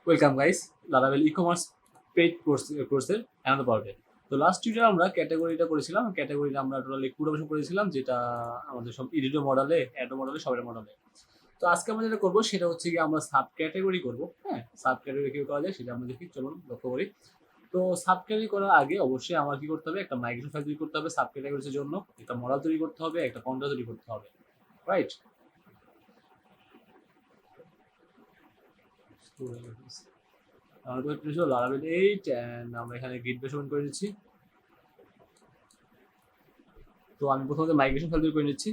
Welcome guys, Laravel e-commerce paid কোর্সের another পার্টে। তো লাস্ট টিউটোরিয়ালে আমরা ক্যাটাগরিটা করেছিলাম। ক্যাটাগরিটা আমরা টোটালি পুরোপুরি করেছিলাম, যেটা আমাদের সব এডিটো মডেলে, অ্যাডো মডেলে, সবের মডেলে। তো আজকে আমরা যেটা করবো সেটা হচ্ছে কি আমরা সাব ক্যাটাগরি করবো। হ্যাঁ, সাব ক্যাটাগরি কি করা যায় সেটা আমরা দেখি, চলুন লক্ষ্য করি। তো সাব ক্যাটাগরি করার আগে অবশ্যই আমার কি করতে হবে, একটা মাইগ্রেশন ফাইল তৈরি করতে হবে সাব ক্যাটাগরির জন্য, একটা মডেল তৈরি করতে হবে, একটা কন্ট্রোল তৈরি করতে হবে, রাইট? আমাদের ছিল লারাভেল 8 এন্ড আমরা এখানে গিট বেস ওপেন করে দিচ্ছি। তো আমি প্রথমত মাইগ্রেশন ফাইল তৈরি করে নিচ্ছি।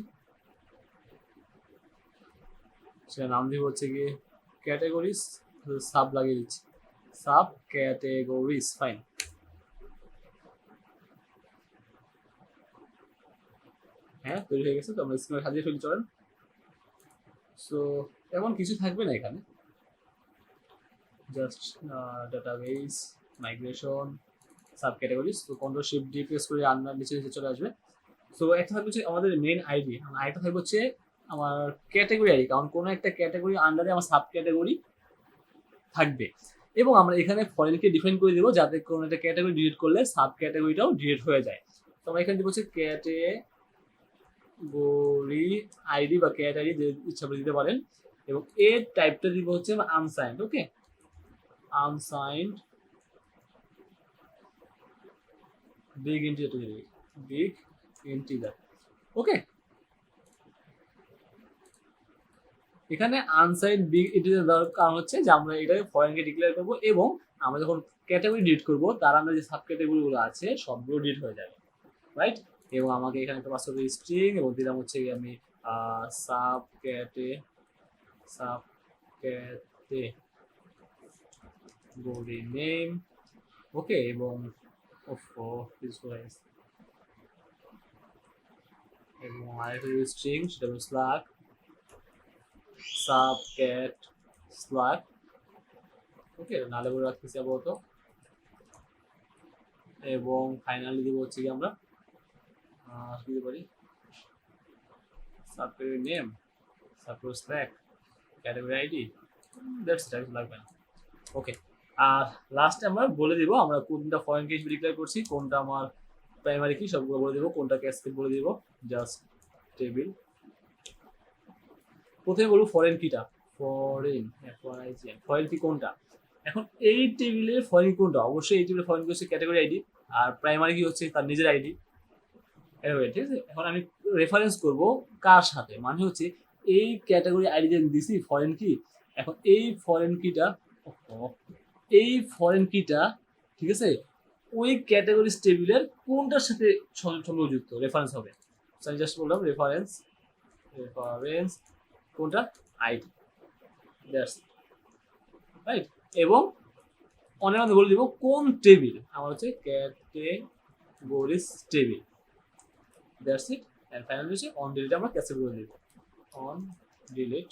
সেটা নাম দিব হচ্ছে গিয়ে ক্যাটাগরিজ, সাব লাগিয়ে দিচ্ছি, সাব ক্যাটাগরিজ, ফাইন। হ্যাঁ, তৈরি হয়ে গেছে। তো আমরা স্ক্রিনে সাজিয়ে ফেলি, চলেন। সো এমন কিছু থাকবে না এখানে, just database, migration, sub categories. তো কন্ট্রোল শিফট ডি প্রেস করে আন্ডার নিচে নিচে চলে আসবে। সো একটা থাকবে হচ্ছে আমাদের মেইন আইডি, আরেকটা থাকবে হচ্ছে আমার ক্যাটাগরি আইডি, কারণ কোনো একটা ক্যাটাগরি আন্ডারে আমার সাব ক্যাটাগরি থাকবে। এবং আমরা এখানে ফরেনকে ডিফাইন করে দিব যাতে কোনো একটা ক্যাটাগরি ডিলিট করলে সাব ক্যাটাগরিটাও ডিলিট হয়ে যায়। তো আমরা এখানে দিব হচ্ছে ক্যাটাগরি আইডি বা ক্যাট আইডি, যে ইচ্ছা করে দিতে পারেন। এবং এর টাইপটা দিব হচ্ছে unsigned. Okay, unsigned big integer, big integer. Okay, এখানে আনসাইড বিগ ইন্টিজার দেওয়ার কারণ হচ্ছে যে আমরা এটাকে ফরেনকে ডিক্লেয়ার করবো, এবং আমরা যখন ক্যাটাগরি ডিলিট করবো তার আমরা যে সাব ক্যাটাগরিগুলো আছে সবগুলো ডিলিট হয়ে যাবে, রাইট? এবং আমাকে এখানে একটা পাসওয়ার্ড স্ট্রিং এবং দিলাম হচ্ছে আমি সাব ক্যাটে সাব ক্যাটেগরি নেম। ওকে, এবং এবং আরেকটা স্ট্রিং, সেটা হলো স্ল্যাক সাব ক্যাট স্ল্যাক। ওকে, নালে বলে রাখতেছি আপাতত। এবং ফাইনালি দিব হচ্ছে কি আমরা দিতে পারি sub category name, suppose slug category ID, that's it, আর লাগবে না। ওকে, আর লাস্টে আমরা বলে দিব আমরা কোনটা ফরেন কি ডিক্লেয়ার করছি, কোনটা আমার প্রাইমারি কি, সবগুলো বলে দিব, কোনটা ক্যাসকেড বলে দিব। জাস্ট টেবিল, প্রথমে বলবো ফরেন কিটা, ফরেন ফরেন কি কোনটা। এখন এই টেবিলের ফরেন কোনটা, অবশ্যই এই টেবিলের ফরেন কি হচ্ছে ক্যাটাগরি আইডি, আর প্রাইমারি কি হচ্ছে তার নিজের আইডি। ঠিক আছে, এখন আমি রেফারেন্স করব কার সাথে, মানে হচ্ছে এই ক্যাটাগরি আইডি যে দিছি ফরেন কি, এখন এই ফরেন কিটা, এই ফরেন কিটা, ঠিক আছে, ওই ক্যাটাগরি টেবিলের কোনটার সাথে সংযুক্ত রেফারেন্স হবে। আমি জাস্ট বললাম রেফারেন্স, রেফারেন্স কোনটা, আইডি, দ্যাটস রাইট। এবং অনেক আমি বলে দিব কোন টেবিল, আমার হচ্ছে categories table, that's it. And finally হচ্ছে অন ডিলিট আমরা ক্যান্সেল করে দিব, অন ডিলিট।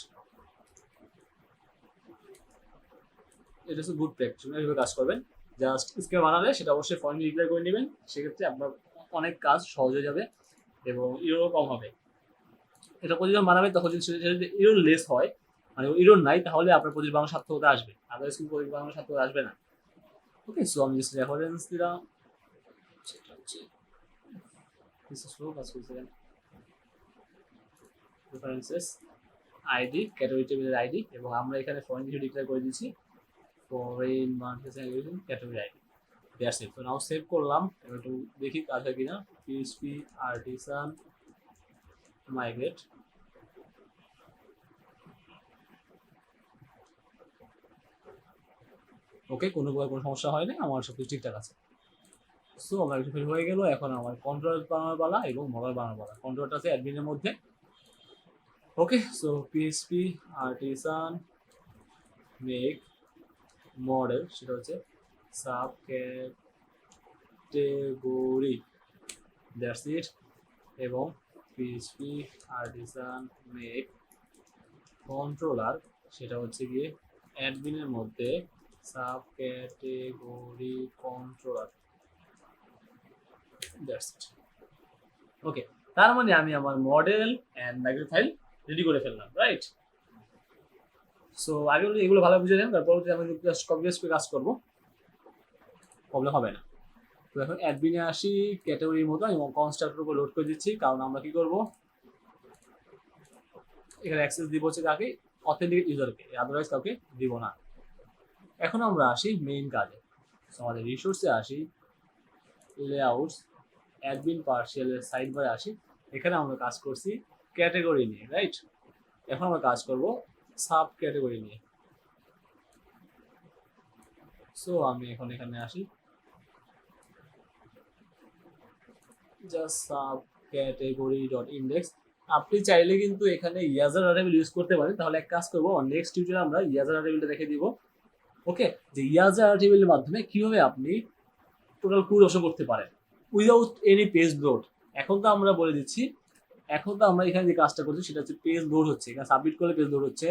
এটা হচ্ছে গুড প্র্যাকটিস, এইভাবে কাজ করবেন। জাস্ট স্ক্রিন বানালে সেটা অবশ্যই ফরেন ডিক্লেয়ার করে নেবেন, সেক্ষেত্রে আপনার অনেক কাজ সহজ হয়ে যাবে এবং ইরোরও কম হবে। এটা প্রতি যখন বানাবেন তখন যদি ইরোর লেস হয়, মানে ইরোর নাই, তাহলে আপনার প্রতি বানানোর সার্থকতা আসবে, আদার্স কিন্তু প্রতি বানানোর সার্থকতা আসবে না। ওকে, সো আমি জাস্ট রেফারেন্স দিলাম, সেটা হচ্ছে স্লো কাজ করছে, রেফারেন্সেস আইডি, ক্যাটাগরি টেবিলের আইডি, এবং আমরা এখানে ফরেন কিছু ডিক্লেয়ার করে দিচ্ছি, foreign marketing category ID, that's ইট। তো নাও সেভ করলাম, এবার একটু দেখি কাজ হয় কিনা। পিএইচপি আর্টিসান মাইগ্রেট, ওকে, কোনো প্রকার কোনো সমস্যা হয় না, আমার সব কিছু ঠিকঠাক আছে। সো আমার কিছু হয়ে গেল, এখন আমার কন্ট্রোল বানানোর পালা এবং মডেল বানানোর পালা। কন্ট্রোলটা আছে অ্যাডমিনের মধ্যে। Okay, so PHP artisan make model, সেটা হচ্ছে সাব ক্যাটেগরি, দ্যাটস ইট। এবং পিএইচপি আর্টিসান মেক কন্ট্রোলার, সেটা হচ্ছে গিয়ে অ্যাডমিনের মধ্যে sub category controller, that's it. Okay, তার মানে আমি আমার model and migrate file ready করে ফেললাম, রাইট? সো আগে এগুলো ভালো বুঝে নেন, তারপর আমি জাস্ট কপি পেস্ট করে কাজ করবো, প্রবলেম হবে না। তো এখন অ্যাডমিনে আসি, ক্যাটাগরির মতো আমি কনস্ট্রাক্টর উপর লোড করে দিচ্ছি, কারণ আমরা কি করব, এখানে অ্যাক্সেস দিব হচ্ছে কাকে, অথেন্টিকেট ইউজারকে, আদারওয়াইজ কাউকে দিব না। এখন আমরা আসি মেইন কাজে, আমাদের রিসোর্সে আসি, লেআউটস, অ্যাডমিন পার্সিয়ালের সাইড বারে আসি, এখানে আমরা কাজ করছি ক্যাটাগরি নিয়ে, রাইট? এখন আমরা কাজ করব সাব ক্যাটাগরি নিয়ে। সো আমি এখন এখানে আসি, just sub category dot index. আপনি চাইলে কিন্তু এখানে ইয়াজার ভ্যারিয়েবল ইউজ করতে পারেন, তাহলে এক কাজ করবো, নেক্সট টিউটোরিয়ালে আমরা ইয়াজার ভ্যারিয়েবলটা দেখে দিব। ওকে, যে ইয়াজার ভ্যারিয়েবলের মাধ্যমে কিভাবে আপনি টোটাল কোড অপশন করতে পারেন উইদাউট এনি পেজ লোড। এখন তো আমরা বলে দিচ্ছি, এখন তো আমরা এখানে যে কাজটা করছি সেটা হচ্ছে পেজ লোড হচ্ছে, এখানে সাবমিট করলে পেজ লোড হচ্ছে,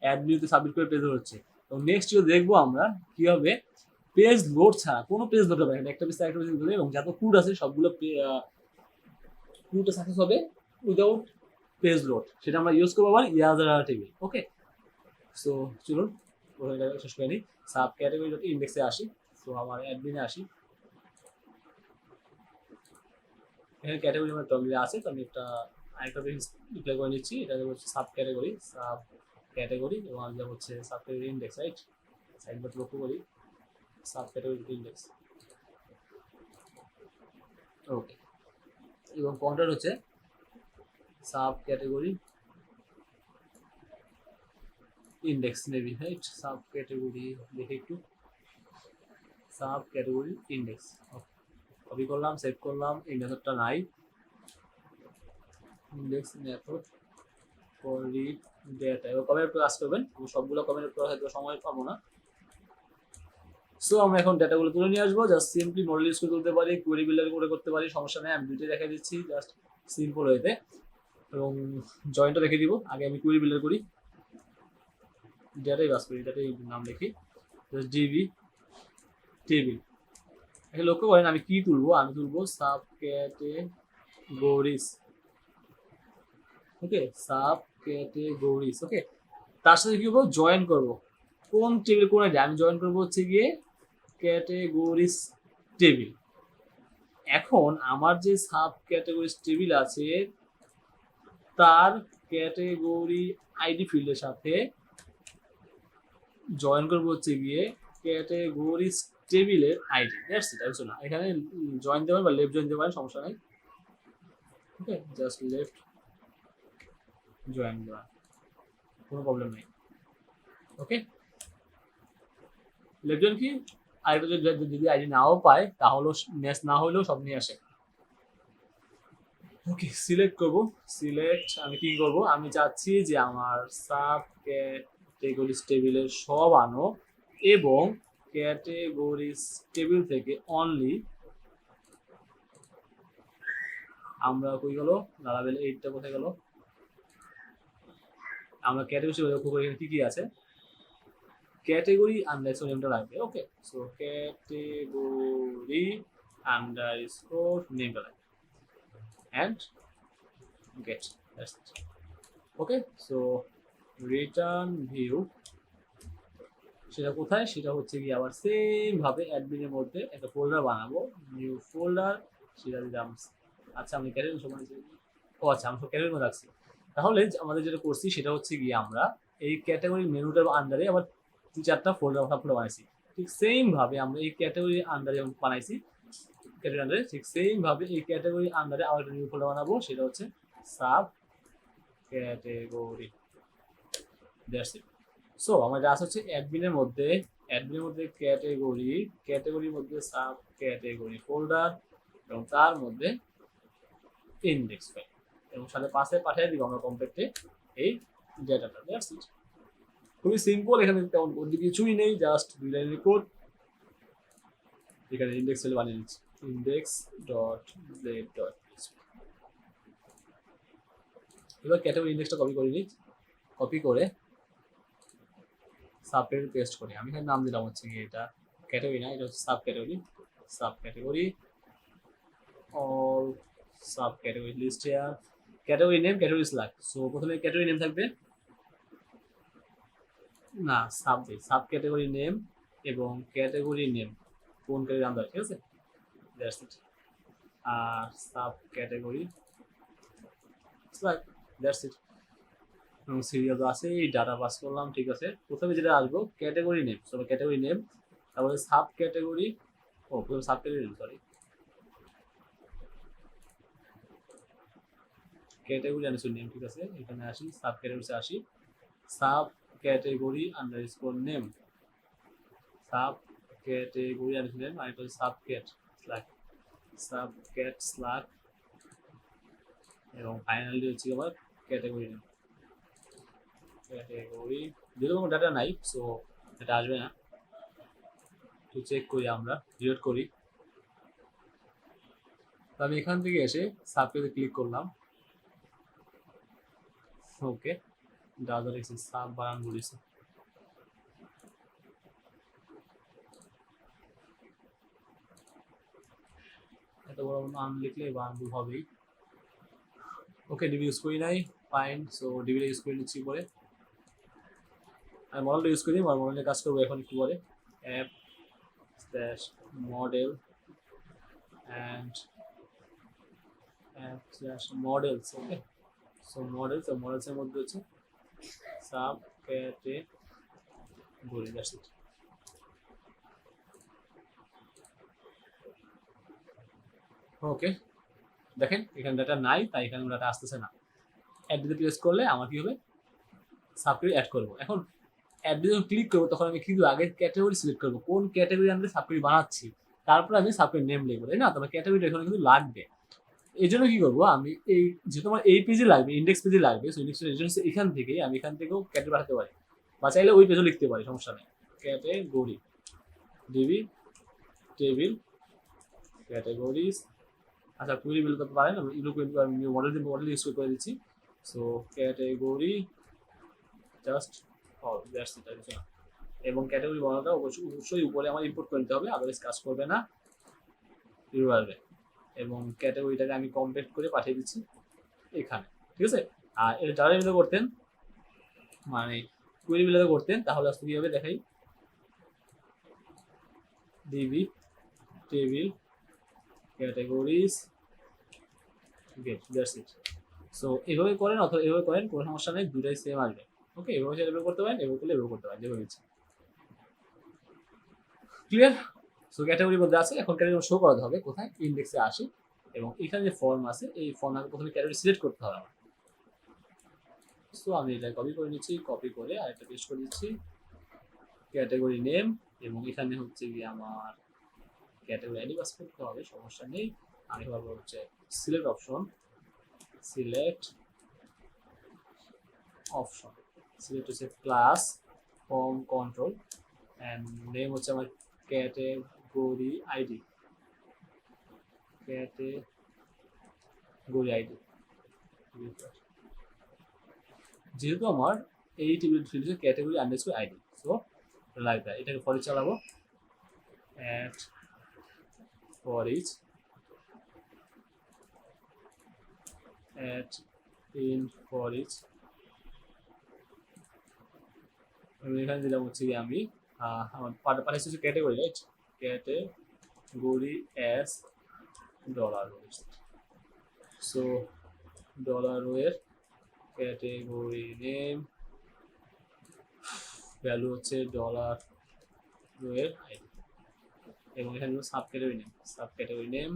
অ্যাডমিনতে সাবমিট করে পেজ লোড হচ্ছে। তো নেক্সট ভিডিও দেখবো আমরা কিভাবে পেজ লোড ছাড়া কোনো পেজ লোড হবে, একটা পেজ একটা পেজ লোড হবে এবং যত কোড আছে সবগুলো কোডটা সাকসেস হবে উইদাউট পেজ লোড, সেটা আমরা ইউজ করবো আবার ইয়াজার টেবিল। ওকে, সো চলুন শেষ করে নিই। সাব ক্যাটাগরি ডট ইন্ডেক্সে আসি, সো আমার অ্যাডমিনে আসি, এখানে ক্যাটাগরি আমার টগলে আছে, তো আমি আরেকটা জিনিস ডিক্লেয়ার করে নিচ্ছি, এটা হচ্ছে সাব ক্যাটাগরি এবং আমি হচ্ছে sub category index, right? Side but লক্ষ্য করি, সাব ক্যাটাগরি ইন্ডেক্স, ওকে, এবং পয়েন্টার হচ্ছে sub category index maybe, right? Sub category দেখে একটু, সাব ক্যাটাগরি ইন্ডেক্স, কপি করলাম, সেভ করলাম, এই মেথডটা নাই, index method for read data, এবার কমেন্ট কাজ করবেন, আমি সবগুলো কমেন্ট করা হয়তো সময় পাবো না। সো আমরা এখন ডেটাগুলো তুলে নিয়ে আসবো, জাস্ট সিম্পলি মডেল ইউজ করে তুলতে পারি, কোয়েরি বিল্ডার করে করতে পারি, সমস্যা নেই, আমি দুইটাই দেখা দিচ্ছি জাস্ট সিম্পল ওয়েতে, এবং জয়েন্টটা দেখে দিব। আগে আমি কোয়েরি বিল্ডার করি, ডেটাই বাস করি, ডেটাই নাম লিখি, জাস্ট ডিবি টেবিল। এখানে লক্ষ্য করেন আমি কি তুলবো, আমি তুলবো সাব ক্যাটেগরিজ, ওকে, সাব ক্যাটেগরিজ, ওকে। তার সাথে কি করবো, জয়েন করবো, কোন টেবিল কোন আইডি, আমি জয়েন করবো হচ্ছে গিয়ে ক্যাটেগরিজ টেবিল। এখন আমার যে সাব ক্যাটেগরিজ টেবিল আছে তার ক্যাটেগরি আইডি ফিল্ডের সাথে জয়েন করবো হচ্ছে গিয়ে ক্যাটেগরিজ টেবিলের আইডি, দ্যাটস ইট, কিছু না। এখানে জয়েন দিতে পারেন বা লেফট জয়েন দিতে পারেন, সমস্যা নেই, ওকে, জাস্ট লেফট জয়েন দেওয়া, কোনো প্রবলেম নেই, ওকে। লেফট জয়েন কি, আরেকটা যদি আইডি নাও পায় তাহলে ম্যাচ না হলেও সব নিয়ে আসে। ওকে, সিলেক্ট করব, সিলেক্ট, আমি কি করব, আমি চাচ্ছি যে আমার সাব ক্যাটেগরিজ টেবিলের সব আনো এবং ক্যাটেগরিজ টেবিল থেকে অনলি আমরা কই গেল লারাবেল 8টা কোথায় গেল, আমরা ক্যাটেগরি লক্ষ্য করি এখানে কি কি আছে, ক্যাটেগরি আন্ডারস্কোর নেমটা লাগবে, ওকে। সো ক্যাটেগরি আন্ডারস্কোর নেমটা লাগবে and get, that's it, okay. So return view সেটা কোথায়, সেটা হচ্ছে কি আবার সেম ভাবে অ্যাডমিনের মধ্যে একটা ফোল্ডার বানাবো, নিউ ফোল্ডার, সেটা দিলাম, আচ্ছা আমি ক্যাটাগরি সমান, ও আচ্ছা আমি সব ক্যাটাগরির মধ্যে রাখছি। তাহলে আমাদের যেটা করছি সেটা হচ্ছে গিয়ে আমরা এই ক্যাটাগরি মেনুটার আন্ডারে আবার 2-4টা ফোল্ডার বানাইছি, ঠিক সেম ভাবে আমরা এই ক্যাটাগরি আন্ডারে বানাইছি, ক্যাটাগরি আন্ডারে ঠিক সেম ভাবে এই ক্যাটাগরি আন্ডারে আবার একটা নিউ ফোল্ডার বানাবো, সেটা হচ্ছে sub category, that's it. So আমার যা আছে হচ্ছে অ্যাডমিনের মধ্যে ক্যাটাগরির মধ্যে সাব ক্যাটাগরি ফোল্ডার এবং তার মধ্যে ইন্ডেক্স ফাইল এবং সাথে পাশে পাঠিয়ে দিব আমরা কমপ্লিটে এই ডেটাটা, দ্যাটস ইট। খুবই সিম্পল, এখানে তেমন কিছুই নেই, জাস্ট 2 লাইনের কোড, এখানে ইন্ডেক্স ফাইল বানিয়ে নিচ্ছি, ইন্ডেক্স ডট ব্লেড ডট, এবার ক্যাটাগরি ইন্ডেক্সটা কপি করে নিই, কপি করে সাব ক্যাটাগরি পেস্ট করি, আমি এখানে নাম দিলাম হচ্ছে কি এটা ক্যাটাগরি না, এটা হচ্ছে sub category all sub category list here, category name category select. So প্রথমে ক্যাটাগরি নেম থাকবে, না, সাব ক্যাটাগরি নেম এবং ক্যাটাগরি নেম কোন ক্যাটাগরি আন্ডার, ঠিক আছে, দ্যাটস ইট। আর সাব ক্যাটাগরি দ্যাটস ইট। এবং সিরিয়াল আছে, এই ডাটা পাস করলাম, ঠিক আছে। প্রথমে যেটা আসবো ক্যাটাগরি নেম, তবে ক্যাটাগরি নেম, তারপরে সাব ক্যাটাগরি, ও প্রথমে সাব ক্যাটাগরি, সরি, ক্যাটাগরি আনসার নেম, ঠিক আছে। এখানে আসি, সাব ক্যাটাগরিতে আসি, sub category underscore name, sub category underscore name, আর এটা হচ্ছে sub cat slug, sub cat slug, এবং ফাইনালি হচ্ছে আবার ক্যাটাগরি নেম, ক্যাটাগরি। যেহেতু কোনো ডাটা নাই, সো এটা আসবে না। তো চেক করি, আমরা ডিলিট করি। তো আমি এখান থেকে এসে সাবকে ক্লিক করলাম, ওকে, ডাটা লিখছি, সাব বানান বলেছি। এত বড় নাম লিখলে বানান হবেই। ওকে, ডিবি ইউজ করি নাই, ফাইন। সো ডিবিটা ইউজ করে নিচ্ছি পরে। আমি মডেলটা ইউজ করি, মডেলে কাজ করবো এখন একটু পরে। App slash model and app slash models, okay. So মডেলসের মধ্যে হচ্ছে sub category, that's it. Okay, দেখেন এখানে ডাটা নাই, তাই এখানে ডাটা আসতেছে না। অ্যাড দিতে প্রেস করলে আমার কি হবে, সাবক্যাটাগরি অ্যাড করবো। এখন অ্যাড দিয়ে যখন ক্লিক করবো তখন আমি কিন্তু আগে ক্যাটাগরি সিলেক্ট করবো, কোন ক্যাটাগরি আন্ডারে সাবক্যাটাগরি বানাচ্ছি, তারপর আমি সাবক্যাটাগরি নেম লিখবো, তাই না? তোমার ক্যাটাগরিটা এখানে কিন্তু লাগবে। এই জন্য কি করবো, আমি এই যেহেতু আমার এই পেজে লাগবে, ইন্ডেক্স পেজে লাগবে, সো ইন্ডেক্স এখান থেকেই আমি এখান থেকেও ক্যাটাগরি পাঠাতে পারি, বা চাইলে ওই পেজও লিখতে পারি, সমস্যা নেই। ক্যাটাগরি, ডিবি টেবিল, ক্যাটাগরিজ, আচ্ছা কুইরি বিল করতে পারেন, আমি মডেল ইউজ করে দিচ্ছি। So category just all, that's it, আর কিছু না। এবং ক্যাটাগরি বানানোটা অবশ্যই উপরে আমার ইম্পোর্ট করে নিতে হবে, আদারওয়াইজ কাজ করবে না, এরর আসবে। এবং ক্যাটাগরিটাকে আমি কমপ্লিট করে পাঠিয়ে দিচ্ছি এখানে, ঠিক আছে। আর এটা যারা এগুলো করতেন, মানে কুইরি বিলটা করতেন, তাহলে আজকে কীভাবে দেখাই, DB table categories get, that's it. So এভাবে করেন অথবা এভাবে করেন, কোনো সমস্যা নেই, দুটাই সেম আসবে। ওকে, এভাবে এভাবে করতে পারেন, এভাবে করলে এভাবে করতে পারেন, যেভাবে ইচ্ছে। ক্লিয়ার? সো ক্যাটাগরি মধ্যে আছে, এখন ক্যাটাগরি শো করাতে হবে কোথায়, ইন্ডেক্সে আসি, এবং এখানে যে ফর্ম আছে, এই ফর্ম আগে প্রথমে ক্যাটাগরি সিলেক্ট করতে হবে আমার। সো আমি এটা কপি করে নিচ্ছি, কপি করে আরেকটা পেস্ট করে দিচ্ছি, ক্যাটাগরি নেম, এবং এখানে হচ্ছে গিয়ে আমার ক্যাটাগরি আইডি পাস করতে হবে, সমস্যা নেই। আমি বলবো হচ্ছে select option, select option, select হচ্ছে class form control, and name হচ্ছে আমার ক্যাটাগরি আইডি, ক্যাটাগরি আইডি। যেহেতু আমার এই টেবিল ফিল্ড হচ্ছে category underscore ID, so like that, এটাকে ফর ইচ চালাবো, at for each at in for each. এখানে দিলাম হচ্ছে কি আমি আমার পাঠাচ্ছি হচ্ছে category, right, category as dollar, so dollar এর ক্যাটাগরি নেম, ভ্যালু হচ্ছে ডলার এর আইডি, এবং এখানে সাব ক্যাটাগরি নেম,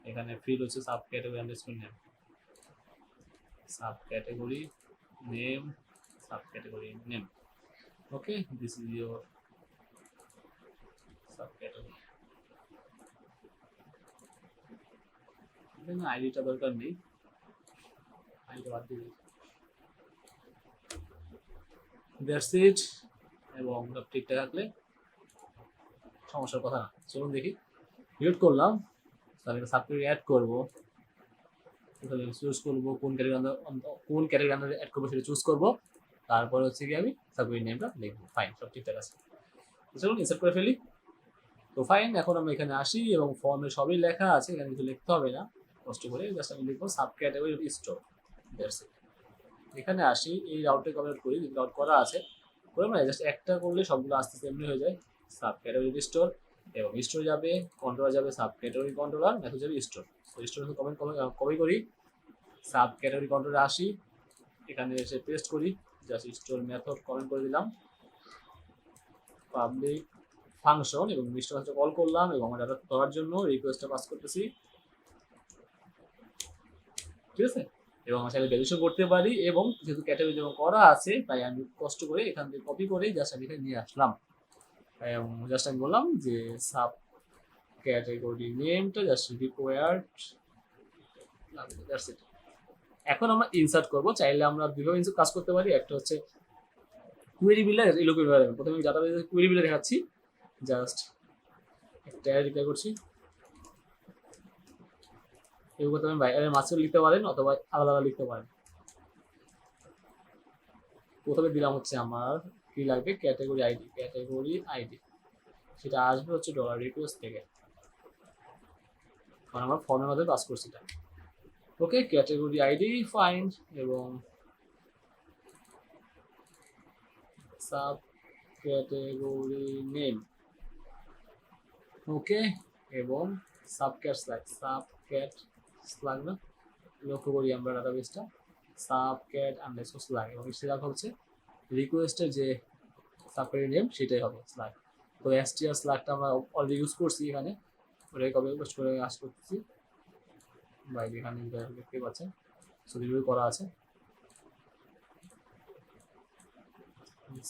এখানে ফিল্ড হচ্ছে sub category underscore name, sub category name, sub category name. Okay, this is your sub category. এখানে আইডিটা দরকার নেই, আইডিটা বাদ দিয়ে দিই, দ্যাটস ইট। এবং সব ঠিকঠাক থাকলে সমস্যার কথা না। চলুন দেখি, ক্রিয়েট করলাম, তাহলে সাবক্যাটাগরি অ্যাড করবো, চুজ করবো কোন ক্যাটাগরি আন্ডারে অ্যাড করবো সেটা চুজ করবো, তারপর হচ্ছে কি আমি সাবক্যাটাগরি নেমটা লিখবো, ফাইন, সব ঠিকঠাক আছে। চলুন ইনসার্ট করে ফেলি। তো ফাইন, এখন আমি এখানে আসি এবং ফর্মে সবই লেখা আছে, এখানে কিছু লিখতে হবে না কষ্ট করে, জাস্ট আমি লিখবো sub category store, that's it. এখানে আসি, এই রাউটে কভার করি, রাউট করা আছে, করলাম না, জাস্ট একটা করলে সবগুলো আস্তে আস্তে এমনি হয়ে যায়। সাব ক্যাটাগরি স্টোর, এবং স্টোর যাবে কন্ট্রোলার, যাবে সাব ক্যাটাগরি কন্ট্রোলার, মেথড যাবে স্টোর। তো স্টোর কমেন্ট কপি করি, সাব ক্যাটাগরি কন্ট্রোলে আসি, এখানে এসে পেস্ট করি, জাস্ট স্টোর মেথড কমেন্ট করে দিলাম, পাবলিক ফাংশন, এবং স্টোর কল করলাম, এবং আমার ডাটা ধরার জন্য রিকোয়েস্টটা পাস করতেছি, ঠিক আছে। এবং আমার সাথে ভ্যালুশন করতে পারি, এবং যেহেতু ক্যাটাগরি যেমন করা আছে তাই আমি কষ্ট করে এখান থেকে কপি করে জাস্ট আমি এখানে নিয়ে আসলাম, এবং জাস্ট আমি বললাম যে সাব ক্যাটাগরি নেমটা জাস্ট রিকোয়ার্ড, দ্যাটস ইট। এখন আমরা ইনসার্ট করব, চাইলে আমরা দুইভাবে ইনসার্ট কাজ করতে পারি। একটা হচ্ছে কুয়েরি বিল্ডার, এই লোকের প্রথমে আমি ডাটাবেসে কুয়েরি বিল্ডার দেখাচ্ছি, জাস্ট একটা রিপ্লাই করছি, এগুলো তুমি বাইরের মাঝখানে লিখতে পারেন অথবা আলাদা আলাদা লিখতে পারেন। প্রথমে দিলাম হচ্ছে আমার কি লাগবে, ক্যাটাগরি আইডি, সেটা আসবে হচ্ছে ডলার রিকোয়েস্ট থেকে, কারণ আমরা ফর্মের মধ্যে পাস করছি এটা। ওকে, ক্যাটাগরি আইডি ফাইন্ড, এবং সাব ক্যাটাগরি নেম, ওকে, এবং সাবক্যাট স্ল্যাগ না, লক্ষ্য করি আমরা ডাটাবেসটা, সাবক্যাট আন্ডারস্কোর স্ল্যাগ, এবং স্ল্যাগ হচ্ছে রিকোয়েস্টের যে সাবক্যাটাগরি নেম সেটাই হবে স্ল্যাগ। তো এসটিআর স্ল্যাগটা আমরা অলরেডি ইউজ করছি এখানে, ওটাই কপি পেস্ট করে আস করতেছি, বাইরে এখানে দেখতে পাচ্ছেন ছবিগুলো করা আছে,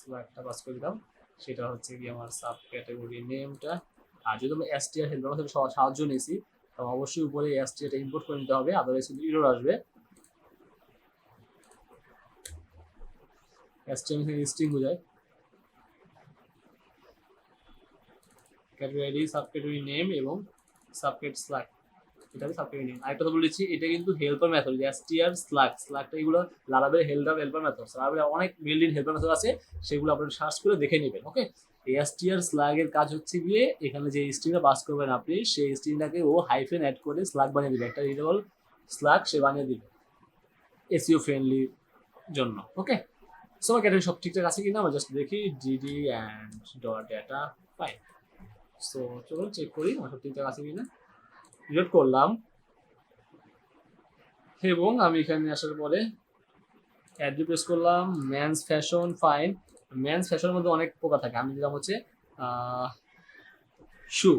স্ল্যাগটা পাস করে দিলাম, সেটা হচ্ছে কি আমার সাব ক্যাটাগরি নেমটা। আর যদি আমরা এসটিআর হেল্পার থেকে সাহায্য নিয়েছি, তবে অবশ্যই উপরে এসটিআরটা ইম্পোর্ট করে নিতে হবে, আদারওয়াইজ কিন্তু এরর আসবে। এসটিআর থেকে স্ট্রিং হয়ে যায়, category ID, sub category name, এবং সাবক্যাট স্ল্যাগ, এটা আমি সাবক্যাটাগরি নেম। আরেকটা বলেছি, এটা কিন্তু হেল্পার মেথড, এসটিআর স্ল্যাগটা এগুলো লারাবেল হেল্পার মেথড, লারাবেল অনেক বিল্ড ইন হেল্পার মেথড আছে, সেগুলো আপনারা সার্চ করে দেখে নেবেন। ওকে, এসটিআর স্ল্যাগের কাজ হচ্ছে গিয়ে এখানে যে স্ট্রিংটা পাস করবেন আপনি, সেই স্ট্রিংটাকে ও হাইফেন অ্যাড করে স্ল্যাগ বানিয়ে দিবে, একটা রিডেবল স্ল্যাগ সে বানিয়ে দিবে এসইও ফ্রেন্ডলি জন্য। ওকে, সো আমার ক্যাটাগরি সব ঠিকঠাক আছে কিনা আমরা জাস্ট দেখি, DD and dot data fine. So চলুন চেক করি আমার সব ঠিকঠাক আছে কিনা, রিলোড করলাম, এবং আমি এখানে আসার পরে অ্যাড প্রেস করলাম, মেন্স ফ্যাশন ফাইন। মেন্স ফ্যাশনের মধ্যে অনেক প্রকার থাকে, আমি দিলাম হচ্ছে শু,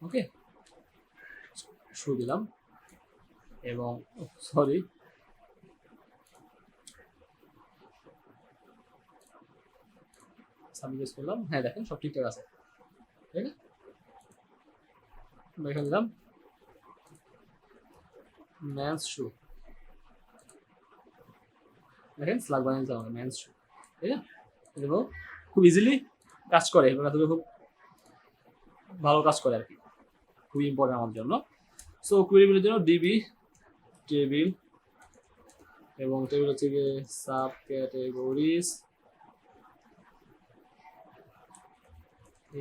ওকে, শু দিলাম, এবং সরি সাবমিট প্রেস করলাম, হ্যাঁ দেখেন সব ঠিকঠাক আছে, তাই না। এখানে দিলাম মেন্স শু, দেখেন স্লাগ বানিয়ে দিতে হবে মেন্স শু, তাই না। দেখো খুব ইজিলি কাজ করে, এবং খুব ভালো কাজ করে আর কি, খুবই ইম্পর্টেন্ট আমার জন্য। সো কুয়েরিগুলোর জন্য ডিবি টেবিল, এবং টেবিল হচ্ছে গিয়ে sub categories,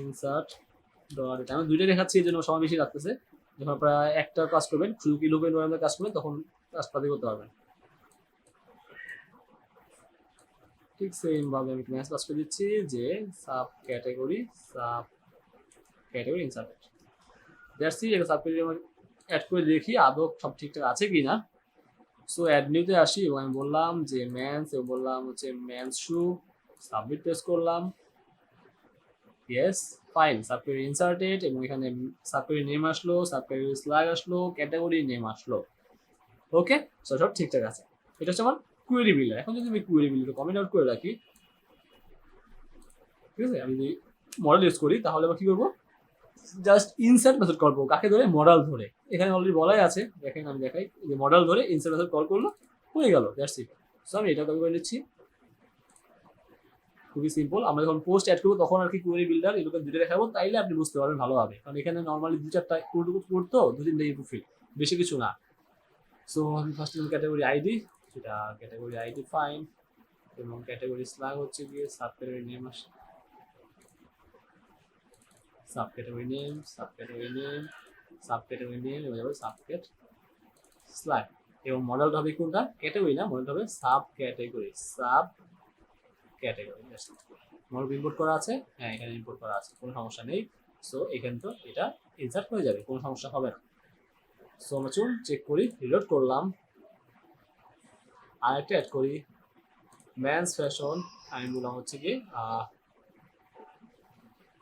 insert dot data. আমি দুইটা দেখাচ্ছি এই জন্য সময় বেশি লাগতেছে, যখন আপনারা একটা কাজ করবেন শুধু কি লুপের নর্মাল কাজ করবেন তখন কাজটা করতে পারবেন। ঠিক সেম ভাবে আমি ম্যাচ পাস করে দিচ্ছি যে sub category insert, that's it. এটা সাব ক্যাটাগরি আমি অ্যাড করে দেখি আদৌ সব ঠিকঠাক আছে কিনা। সো অ্যাড নিউতে আসি, এবং আমি বললাম যে মেন্স, এবং বললাম হচ্ছে মেন্স শু, সাবমিট প্রেস করলাম, ইয়েস ফাইন, সাবক্যাটাগরি ইনসার্টেড, এবং এখানে সাবক্যাটাগরি নেম আসলো, সাবক্যাটাগরি স্ল্যাগ আসলো, ক্যাটাগরি নেম আসলো, ওকে। সো সব ঠিকঠাক আছে, এটা হচ্ছে আমার কুয়েরি বিল্ডার। এখন যদি আমি কুয়েরি বিল্ডার কমেন্ট আউট করে রাখি, ঠিক আছে, আমি যদি মডেল ইউজ করি তাহলে আবার কি করবো, জাস্ট ইনসার্ট মেথড করবো, কাকে ধরে, মডেল ধরে, এখানে অলরেডি বলাই আছে, দেখেন আমি দেখাই যে মডেল ধরে ইনসার্ট মেথড কল করলো, হয়ে গেল, দ্যাটস ইট। সো আমি এটা কপি করে নিচ্ছি, খুবই সিম্পল। আমরা যখন পোস্ট অ্যাড করবো তখন আর কি কুয়েরি বিল্ডার এগুলো দুটো দেখাবো, তাইলে আপনি বুঝতে পারবেন ভালোভাবে, কারণ এখানে নর্মালি দু চারটা করতো, দু তিনটা প্রোফাইল, বেশি কিছু না। সো আমি ফার্স্ট ক্যাটাগরি আইডি, সেটা ক্যাটাগরি আইডি ফাইন, এবং ক্যাটাগরি স্ল্যাগ হচ্ছে গিয়ে সাব ক্যাটাগরি নেম আসে, সাব ক্যাটাগরি নেম, এবং যাবে সাবক্যাট স্ল্যাগ, এবং মডেলটা হবে কোনটা, ক্যাটাগরি না, মডেলটা হবে সাব ক্যাটাগরি। মডেল ইম্পোর্ট করা আছে, হ্যাঁ এখানে ইম্পোর্ট করা আছে, কোনো সমস্যা নেই। সো এখানে তো এটা ইনসার্ট হয়ে যাবে, কোনো সমস্যা হবে না। সো আমরা চলুন চেক করি, রিলোড করলাম, আরেকটা অ্যাড করি মেন্স ফ্যাশন। আমি বললাম হচ্ছে কি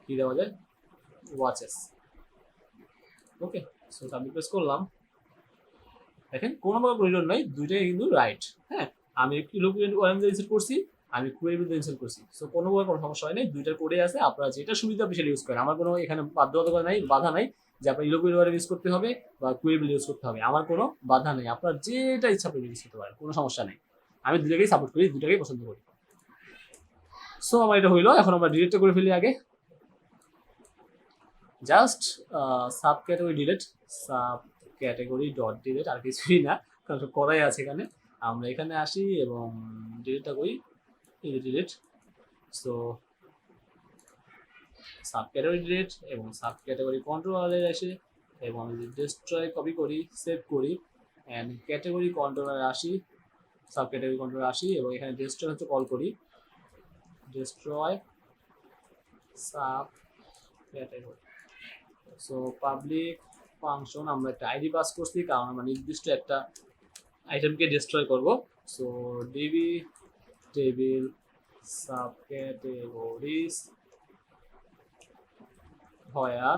কি দেওয়া যায়, ওয়াচেস। ওকে, সো সাবমিট প্রেস করলাম। দেখেন কোনো প্রকার রিলোড নাই, দুইটাই কিন্তু রাইট। হ্যাঁ, আমি ওয়ারেন্টি ইনসার্ট করছি, আমি কুয়েরি বিল ইনসার্ট করছি। সো কোনো প্রকার কোনো সমস্যা হয় নাই, দুইটার কোডে আছে। আপনারা যেটা সুবিধা আপনি সেটা ইউজ করেন, আমার কোনো এখানে বাধ্যবাধকতা নাই, বাধা নাই যে আপনার ইলোকুয়েরি ওয়ারেন্টি ইউজ করতে হবে বা কুয়েরি বিল ইউজ করতে হবে, আমার কোনো বাধা নেই। আপনার যেটা ইচ্ছা আপনি ইউজ করতে পারেন, কোনো সমস্যা নেই। আমি দুটাকেই সাপোর্ট করি, দুটাকেই পছন্দ করি। সো আমার এটা হইলো, এখন আমরা ডিলিটটা করে ফেলি আগে। Just sub category delete, sub category dot delete, আর কিছুই না, কারণ করাই আছে এখানে। আমরা এখানে আসি এবং ডিলিটটা করি, delete. So sub category delete এবং সাব ক্যাটাগরি কন্ট্রোলারে আসে, এবং আমি যদি ডেস্ট্রয় কপি করি, সেভ করি, অ্যান্ড ক্যাটাগরি কন্ট্রোলারে আসি, সাব ক্যাটাগরি কন্ট্রোলারে আসি, এবং এখানে ডেস্ট্রয় হচ্ছে কল করি, destroy sub category. So public function, আমরা একটা আইডি পাস করছি, কারণ আমরা নির্দিষ্ট একটা আইটেমকে ডিস্ট্রয় করব। So DB table sub categories where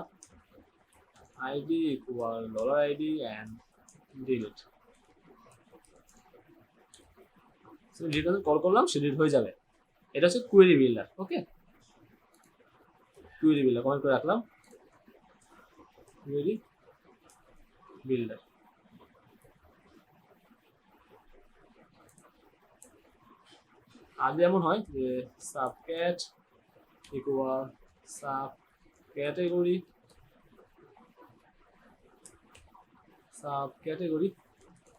id equal $id and delete. So delete call করলাম, সে ডিলিট হয়ে যাবে। এটা হচ্ছে কুয়েরি বিল্ডার। ওকে, কুয়েরি বিল্ডার কমেন্ট করে রাখলাম, কুয়েরি বিল্ডার। আগে এমন হয় যে sub cat equal sub category, sub category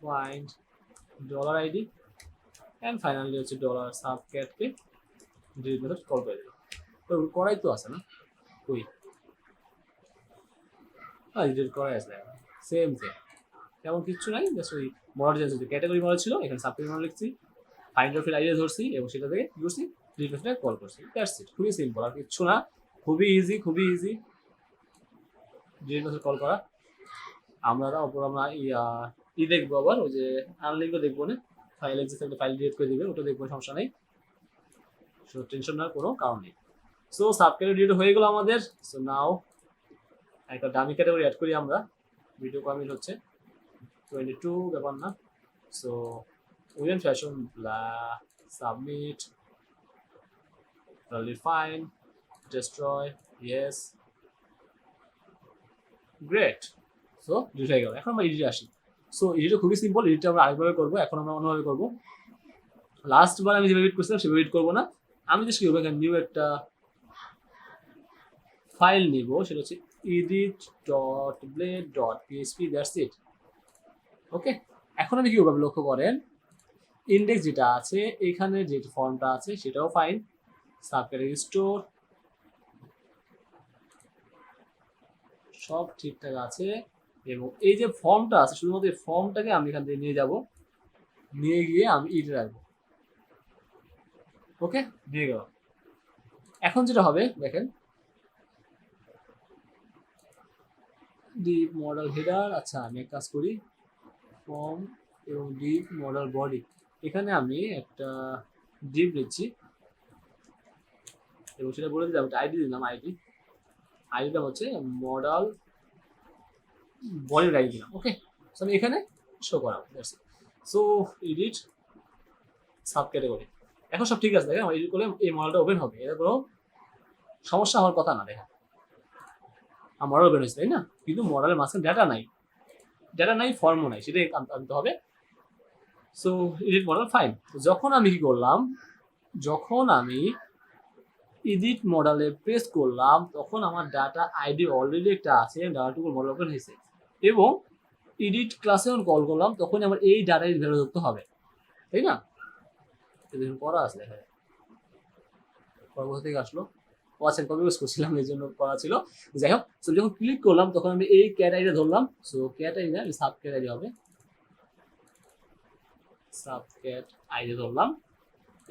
find $id, and finally হচ্ছে dollar sub ক্যাটকে delete method call করে দিল। তো করাই তো আছে না, ওই ডিলিট করাই আছে, সেম সেম, তেমন কিছু নাই। জাস্ট ওই মডেল চেঞ্জ হচ্ছে, ক্যাটাগরি মডেল ছিল, এখানে সাব ক্যাটাগরি মডেল লিখছি, ফাইন্ড অফ আইডিয়া ধরছি, এবং সেটা থেকে কি করছি, ডিলিট মেথডে কল করছি। দ্যাটস ইট, খুবই সিম্পল, আর কিছু না, খুবই ইজি, খুবই ইজি ডিলিট মেথড কল করা। আমরা ওপর আমরা দেখবো, আবার ওই যে আনলিঙ্কও দেখবো না, ফাইল এক্সিস্ট থাকলে ফাইল ডিলিট করে দিবে, ওটা দেখবো, সমস্যা নেই। সো টেনশন নেওয়ার কোনো কারণ নেই। সো সাব ক্যাটাগরি ডিলিট হয়ে গেল আমাদের। সো নাও একটা ডামি ক্যাটাগরি অ্যাড করি আমরা, ভিডিও কমিট হচ্ছে 22, ব্যাপার না। So win fashion submit, define, destroy, yes, great. So delete হয়ে গেল। এখন আমরা এডিটে আসি। সো এডিটটা খুবই সিম্পল, এডিটটা আমরা আরেকভাবে করবো, এখন আমরা অন্যভাবে করবো। লাস্ট বার আমি যেভাবে এডিট করছিলাম সেভাবে এডিট করবো না, আমি জাস্ট কি করবো, এখানে নিউ একটা ফাইল নিব, সেটা হচ্ছে edit.blade.php, দ্যাটস ইট। ওকে, এখন আমি কি করবো, লক্ষ্য করেন ইন্ডেক্স যেটা আছে, এখানে যে ফর্মটা আছে সেটাও ফাইন, সাব ক্যাটাগরি স্টোর সব ঠিকঠাক আছে, এবং এই যে ফর্মটা আছে শুধুমাত্র এই ফর্মটাকে আমি এখান থেকে নিয়ে যাব, নিয়ে গিয়ে আমি ইডে রাখবো। ওকে, দিয়ে গেল। এখন যেটা হবে দেখেন, ডিপ মডেল হেডার, আচ্ছা আমি এক কাজ করি, ফর্ম এবং ডিপ মডেল বডি, এখানে আমি একটা ডিপ নিচ্ছি এবং সেটা বলে দিলাম, একটা আইডি দিলাম, আইডিটা হচ্ছে মডেল বডির আইডি দিলাম। ওকে, সো আমি এখানে শো করাবো, সো এডিট সাব ক্যাটাগরি, এখন সব ঠিক আছে। দেখেন আমার এডিট করলে এই মডেলটা ওপেন হবে, এটা কোনো সমস্যা হওয়ার কথা না। দেখেন আমার মডেল ওপেন হয়েছে, তাই না, কিন্তু মডেলের মাঝখানে ডাটা নাই, ফর্মও নাই, সেটাই আনতে হবে। So edit model fine. যখন আমি কি করলাম, যখন আমি এডিট মডেলে প্রেস করলাম, তখন আমার ডাটা আইডি অলরেডি একটা আছে, ডাটাটুকু মডেল ওপেন হয়েছে, এবং এডিট ক্লাসে যখন কল করলাম তখন আমার এই ডাটাই ভ্যালু ধরতে হবে, তাই না। দেখুন করা আছে, দেখা যায় কোথা থেকে আসলো, ওয়াচেন কপি ইউজ করছিলাম এই জন্য করা ছিল। যাই হোক, সো যখন ক্লিক করলাম তখন আমি এই ক্যাট আইডিটা ধরলাম। সো ক্যাট আইডি না, সাব ক্যাট আইডি হবে, সাব ক্যাট আইডি ধরলাম,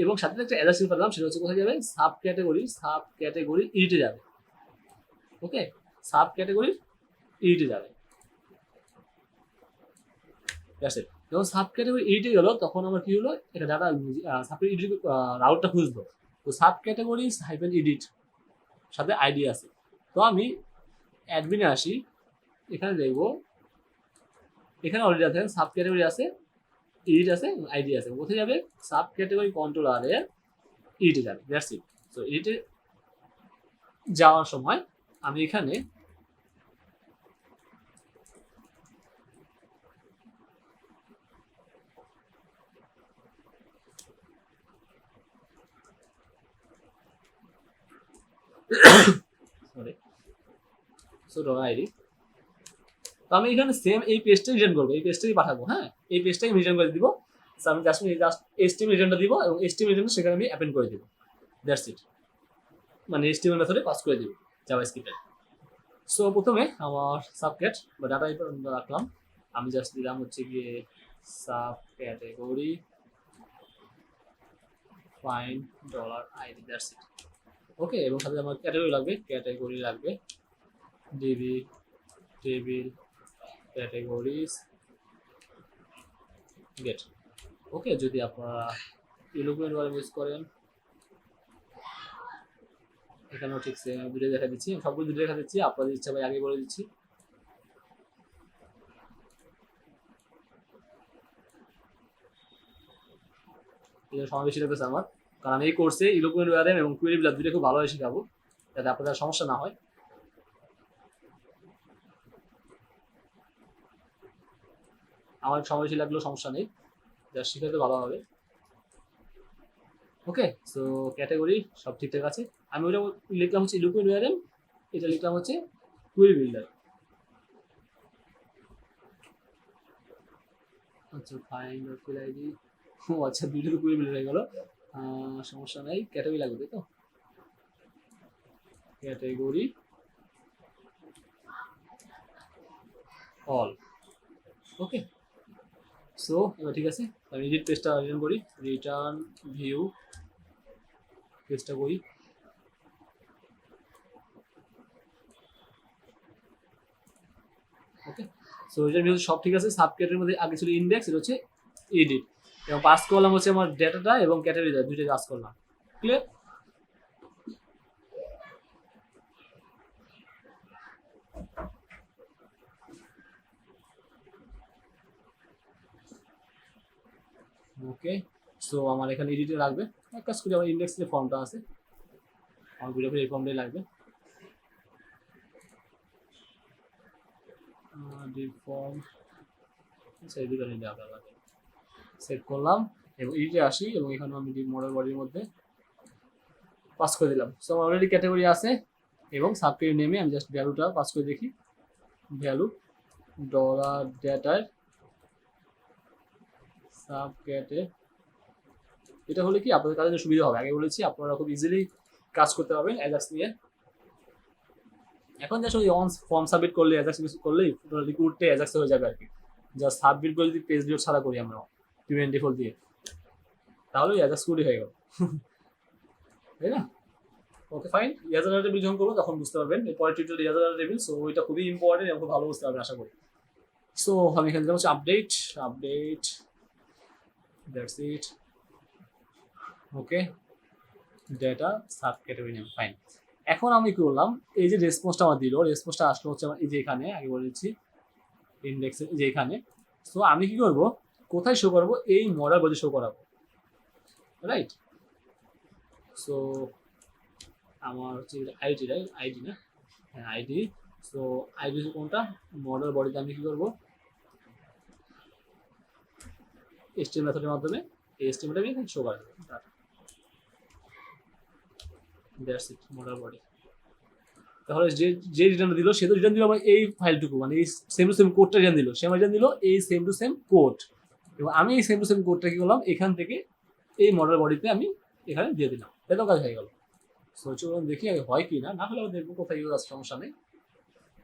এবং সাথে একটা অ্যাড্রেস পেলাম, সেটা হচ্ছে কোথায় যাবে, সাব ক্যাটাগরি ইডিটে যাবে। ওকে, সাব ক্যাটাগরি ইডিটে যাবে। যখন সাব ক্যাটাগরি ইডিটে গেল তখন আমার কি হলো, এটা ডাটা সাব ক্যাটাগরি রাউটটা খুঁজবো। তো সাব ক্যাটাগরি হাইফেন এডিট সাথে আইডি আছে। তো আমি অ্যাডমিনে আসি, এখানে দেখবো এখানে অলরেডি আছে সাব ক্যাটাগরি আছে, এডিট আছে, আইডি আছে। কোথায় যাবে, সাব ক্যাটাগরি কন্ট্রোলারে এডিটে যাবে। That's it. তো এডিটে যাওয়ার সময় আমি এখানে সরি আইডি, তো আমি এখানে সেম এই পেজটাই রিটার্ন করবো, এই পেজটাই পাঠাবো। হ্যাঁ, এই পেজটাই আমি রিটার্ন করে দিব। আমি জাস্ট এসটিএম রিটার্নটা দিব এবং এসটিএম রিটার্ন সেখানে আমি অ্যাপেন্ড করে দিব। দ্যাটস ইট, মানে এসটিএমএল মেথডে পাস করে দিব জাভাস্ক্রিপ্টে। সো প্রথমে আমার সাবক্যাট বা ডাটা রাখলাম, আমি জাস্ট দিলাম হচ্ছে গিয়ে sub category find $id, that's it. Okay, এবং সাথে আমার ক্যাটাগরি লাগবে DB table categories get. Okay, যদি আপনারা ইলোকুয়েন্ট ইউজ করেন, এখানেও ঠিক সেম ভিডিও দেখা দিচ্ছি, সবগুলো ভিডিও দেখা দিচ্ছি, আপনাদের ইচ্ছা ভাই আগে বলে দিচ্ছি। এটা সময় বেশি লাগতেছে আমার, কারণ আমি এই কোর্সে ইলোকুয়েন্ট ওয়ারেম এবং কুয়েরি বিলাপ দুটো খুব ভালোভাবে শেখাবো, যাতে আপনাদের সমস্যা না হয়। আমার সময় বেশি লাগলেও সমস্যা নেই, যা শেখাতে ভালো হবে। ওকে, সো ক্যাটাগরি সব ঠিকঠাক আছে। আমি ওটা লিখলাম হচ্ছে ইলোকুয়েন্ট ওয়ারেম, এটা লিখলাম হচ্ছে কুয়েরি বিল্ডার। আচ্ছা, ফাইন্ড ফিল আইডি, ও আচ্ছা, দুইটা তো কুয়েরি বিল্ডার হয়ে গেল, সমস্যা নাই। ক্যাটাগরি লাগবে তাই তো, ক্যাটাগরি অল। ওকে, সো এবার ঠিক আছে, আমি এডিট পেজটা রিটার্ন করি, রিটার্ন ভিউ পেজটা করি। ওকে, সো রিটার্ন ভিউ সব ঠিক আছে। সাবক্যাটের মধ্যে আগে ছিল ইন্ডেক্স, এটা হচ্ছে এডিট, এবং পাস করলাম হচ্ছে আমার ডেটাটা এবং ক্যাটাগরিটা, দুইটাই পাস করলাম। ক্লিয়ার? ওকে, সো আমার এখানে এডিটে লাগবে, এক কাজ করি, আমার ইন্ডেক্স যে ফর্মটা আছে আমার ভিডিও এই ফর্মটাই লাগবে। ফর্ম সেই দুটো নিতে আপনার লাগে, সেভ করলাম এবং এডিটে আসি এবং এখানে আমি মডেল বডির মধ্যে পাস করে দিলাম। সো আমার অলরেডি ক্যাটাগরি আছে এবং সাবক্যাটাগরি নেমে আমি জাস্ট ভ্যালুটা পাস করে দেখি, ভ্যালু $ডেটার সাবক্যাটে। এটা হলে কি আপনাদের কাজের সুবিধা হবে, আগে বলেছি আপনারা খুব ইজিলি কাজ করতে পারবেন অ্যাজাক্স নিয়ে। এখন জাস্ট ওই অন ফর্ম সাবমিট করলে অ্যাজাক্স ইউজ করলেই রিক্রুটে অ্যাজাক্স হয়ে যাবে আর কি। জাস্ট সাবমিট করে যদি পেজ ভিউ ছাড়া করি আমরা 24 দিয়ে, তাহলে অ্যাজাক্স কুডই হয়ে গেল, তাই না? ওকে, ফাইন। ইয়াজার টেবিল যখন করবো তখন বুঝতে পারবেন, এরপরে টিউটোরিয়াল ইয়াজার টেবিল, সো ওইটা খুবই ইম্পর্টেন্ট এবং খুব ভালো বুঝতে পারবেন আশা করি। সো আমি এখানে দিলাম হচ্ছে update, that's it. Okay, data sub category name, fine. এখন আমি কি করলাম, এই যে রেসপন্সটা আমার দিল, রেসপন্সটা আসলো হচ্ছে আমার এই যে এখানে, আগে বলে দিচ্ছি ইন্ডেক্সে যে এখানে। সো আমি কি করব, কোথায় শো করবো, এই মডেল বডি শো করাবো, রাইট? সো আমার হচ্ছে আইডি, রাইট? আইডি না, হ্যাঁ আইডি। সো আইডি কোনটা, মডেল বডিতে আমি কি করবো, এসটিএম মেথডের মাধ্যমে এই এসটিএমটা আমি শো করাবো। That's it, model body. তাহলে যে যে রিটার্ন দিল সে তো রিটার্ন দিল আমার এই ফাইলটুকু, মানে এই সেম টু সেম কোডটা রিটার্ন দিল, সে আমার রিটার্ন দিল এই সেম টু সেম কোড, এবং আমি এই সেম টু সেম কোডটা কি করলাম, এখান থেকে এই মডেল বডিতে আমি এখানে দিয়ে দিলাম, এত কাজ হয়ে গেল। সো চলুন দেখি আগে হয় কি না, না হলে দেখবো কোথায় ইউজ আছে, সমস্যা নেই,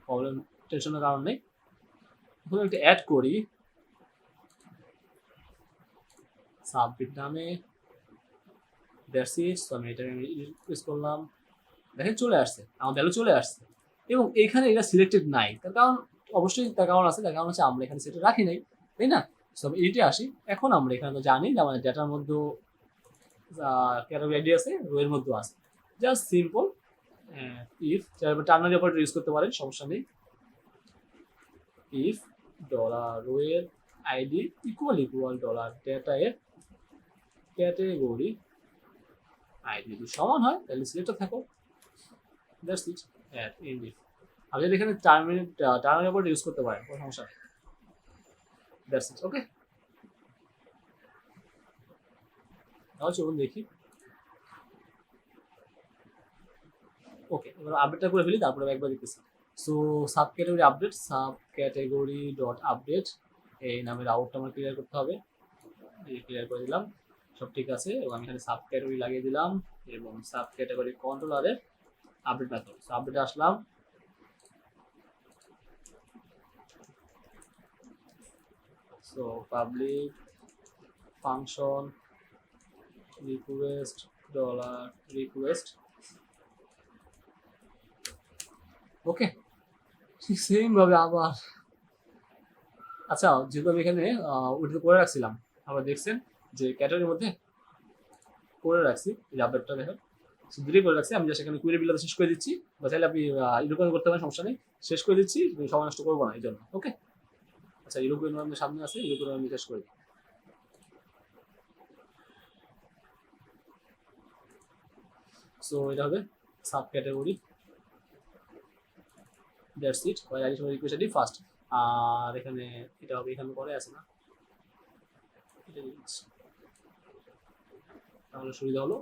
প্রবলেম টেনশনের কারণ নেই। এখন একটা অ্যাড করি সাবমিট নামে, দ্যাটস ইট। সো আমি এটা ইউজ করলাম, দেখেন চলে আসছে, আমার ভ্যালু চলে আসছে। এবং এখানে এটা সিলেক্টেড নাই, তার কারণ অবশ্যই তার কারণ আছে, তার কারণ হচ্ছে আমরা এখানে সেটা রাখি নাই, তাই না? সো আমি এডিটে আসি। এখন আমরা এখানে তো জানি যে আমাদের ডেটার মধ্যে ক্যাটাগরি আইডি আছে, রো এর মধ্যেও আছে। Just simple if, ternary operator use করতে পারেন, সমস্যা নেই। ইফ ডলার রো এর আইডি ইকুয়াল ডলার ডেটা এর ক্যাটাগরি আইডি যদি সমান হয় তাহলে সিলেক্টে থাকো। That's it. এন্ড ইফ আপনি এখানে টার্নারি অপারেটর ইউজ করতে পারেন, কোনো সমস্যা নেই। That's it. ওকে, তাহলে চলুন দেখি। ওকে, এবার আপডেটটা করে ফেলি, তারপরে একবার দেখতেছি। So sub category update, sub category dot update, এই নামের আউটটা আমার ক্লিয়ার করতে হবে। ক্লিয়ার করে দিলাম, সব ঠিক আছে। এবং আমি এখানে সাব ক্যাটাগরি লাগিয়ে দিলাম, এবং সাব ক্যাটাগরি কন্ট্রোলারের আপডেট মেথড। সো আপডেটে আসলাম, so public function request dollar request. Okay, ঠিক সেম ভাবে আবার, আচ্ছা যেহেতু আমি এখানে ওটা করে রাখছিলাম, আবার দেখছেন যে ক্যাটাগরির মধ্যে করে রাখছি, এই আপডেটটা দেখেন দুটোই করে রাখছি। আমি জাস্ট এখানে কুইরি বিল্ডার শেষ করে দিচ্ছি, বা চাইলে আপনি ইউরোপিয়ান করতে পারেন, সমস্যা নেই, শেষ করে দিচ্ছি, সময় নষ্ট করবো না এই জন্য। ওকে, আচ্ছা ইউরোপিয়ান আমাদের সামনে আছে, ইউরোপিয়ান আমি শেষ করে দিই। সো এটা হবে সাব ক্যাটাগরি, দ্যাটস ইট। হয় আইডি সময় রিকোয়েস্ট আইডি ফার্স্ট, আর এখানে এটা হবে, এখানে পরে আছে না, এটা দিচ্ছি, তাহলে সুবিধা হলো।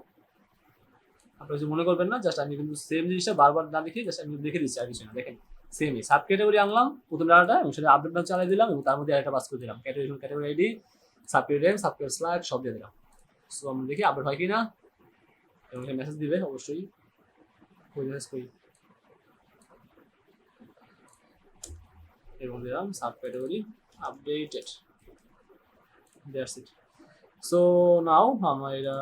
আপনারা কিছু মনে করবেন না, জাস্ট আমি কিন্তু সেম জিনিসটা বারবার না লিখে জাস্ট আমি দেখে দিচ্ছি, আর কিছু না। দেখেন সেমই সাব ক্যাটাগরি আনলাম প্রথম ডাটাটা, এবং সেটা আপডেট নাম চালিয়ে দিলাম, এবং তার মধ্যে একটা পাস করে দিলাম category ID, sub category sub category slug সব দিয়ে দিলাম। সো আমরা দেখি আপডেট হয় কি না, এবং সে মেসেজ দিবে অবশ্যই, মেসেজ করি, এবং দিলাম sub category updated. That's it. So now আমার এটা,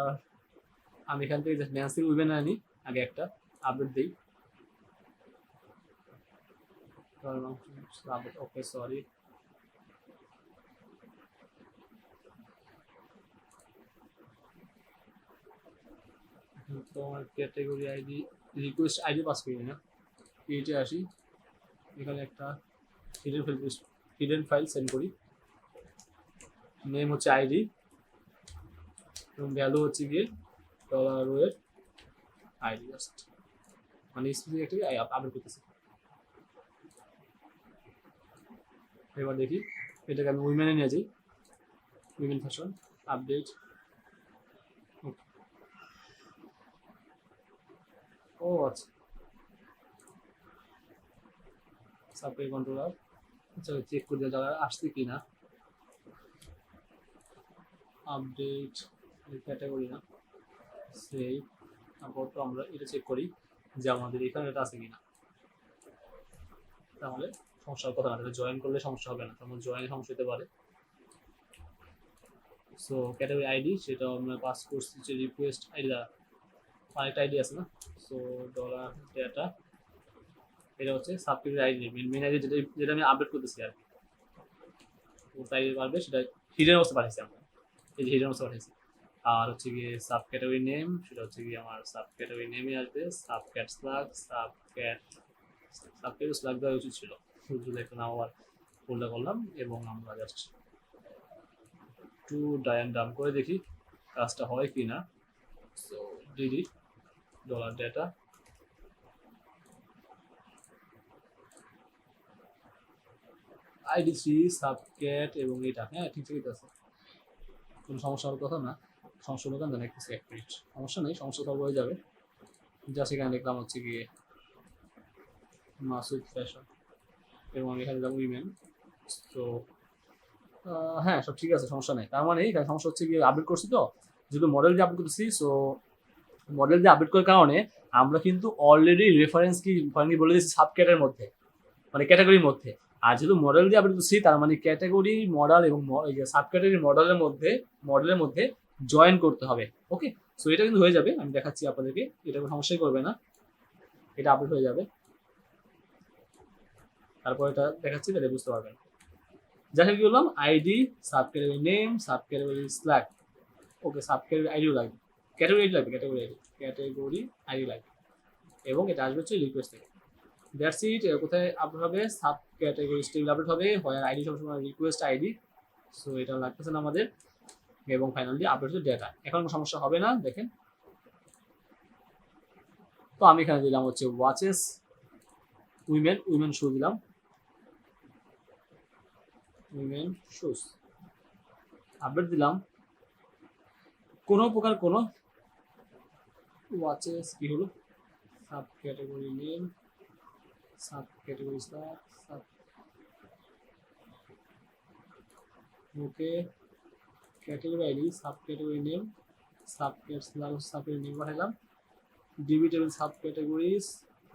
আমি এখান থেকে জাস্ট ন্যান্সি উইমেন আনি, আগে একটা আপডেট দিই। ওকে সরি, তোমার category ID request ID pass করি না, এইটে আসি, এখানে একটা হিডেন ফাইল সেন্ড করি, নেম হচ্ছে আইডি, এবং ভ্যালু হচ্ছে গিয়ে ডলার রো এর আইডি, জাস্ট মানে স্পেসিফিক একটা আপডেট করতেছি। এবার দেখি, এটাকে আমি উইমেনে নিয়ে যাই, উইমেন ফ্যাশন আপডেট। ও আচ্ছা, সাপ্লাই কন্ট্রোলার, আচ্ছা চেক করে দেওয়া যাবে আসছে কি না। আপডেট ক্যাটাগরি না, সেই আপাতত আমরা এটা চেক করি যে আমাদের এখানে এটা আছে কিনা, তাহলে সমস্যার কথা না, জয়েন করলে সমস্যা হবে না, তেমন জয়েনে সমস্যা হতে পারে। সো ক্যাটাগরি আইডি সেটা আমরা পাস করছি যে রিকোয়েস্ট আইডি দ্বারা, আরেকটা আইডি আছে না, সো ডলার ডেটা, এটা হচ্ছে sub category ID, main ID যেটা যেটা আমি আপডেট করতেছি আর কি, তাই পারবে সেটা হিডেন অবস্থা পাঠিয়েছি আমরা, এই যে হিডেন অবস্থা পাঠিয়েছি। আর হচ্ছে গিয়ে সাব ক্যাটাগরি নেম, সেটা হচ্ছে গিয়ে আমার সাব ক্যাটাগরি নেমে আসবে, sub cat slug, sub category slug দেওয়া উচিত ছিল, শুধু একটা নাম আবার উল্লেখ করলাম, এবং আমরা জাস্ট একটু ডায়ান ডাম করে দেখি কাজটা হয় কি না। So DD dollar data, ID 3 sub cat, এবং এটা হ্যাঁ ঠিক আছে, কোনো সমস্যা হওয়ার কথা না, সমস্যা হলো কেন দেখতেছি, এক মিনিট, সমস্যা নেই, সমস্যা সলভ হয়ে যাবে। যা সেখানে দেখলাম হচ্ছে গিয়ে মাসুদ ফ্যাশন, এবং আমি এখানে যাবো ইমেল। তো হ্যাঁ সব ঠিক আছে, সমস্যা নেই। তার মানে এখানে সমস্যা হচ্ছে গিয়ে আপডেট করছি তো, যেহেতু মডেল দিয়ে আপডেট করতেছি, সো মডেল দিয়ে আপডেট করার কারণে আমরা কিন্তু অলরেডি রেফারেন্স কি বলে দিচ্ছি সাব ক্যাটের মধ্যে, মানে ক্যাটাগরির মধ্যে। আর যেহেতু মডেল দিয়ে আপডেট করছি, তার মানে ক্যাটাগরি মডেল এবং সাব ক্যাটাগরি মডেলের মধ্যে জয়েন করতে হবে। ওকে, সো এটা কিন্তু হয়ে যাবে, আমি দেখাচ্ছি আপনাদেরকে, এটা কোনো সমস্যাই করবে না, এটা আপডেট হয়ে যাবে। তারপর এটা দেখাচ্ছি, তাহলে বুঝতে পারবেন। যাই হোক, কি বললাম, ID, sub category name, sub category slug, okay, sub category আইডিও লাগবে, ক্যাটাগরি আইডি লাগবে, ক্যাটাগরি আইডি লাগবে, এবং এটা আসবে হচ্ছে রিকোয়েস্ট থেকে। That's it. কোথায় আপডেট হবে? সাব ক্যাটাগরি টেবিল আপডেট হবে, হয় আইডি সবসময় রিকোয়েস্ট আইডি, সো এটা লাগতেছে না আমাদের। এবং ফাইনালি আপডেট হচ্ছে ডেটা। এখন কোনো সমস্যা হবে না, দেখেন। তো আমি এখানে দিলাম হচ্ছে ওয়াচেস উইমেন শু দিলাম, উইমেন শুজ, আপডেট দিলাম। কোনো প্রকার কোনো ওয়াচেস কি হলো, sub category name, sub category star, sub, okay, category ID, sub category name, sub category name পাঠালাম, DB table sub categories,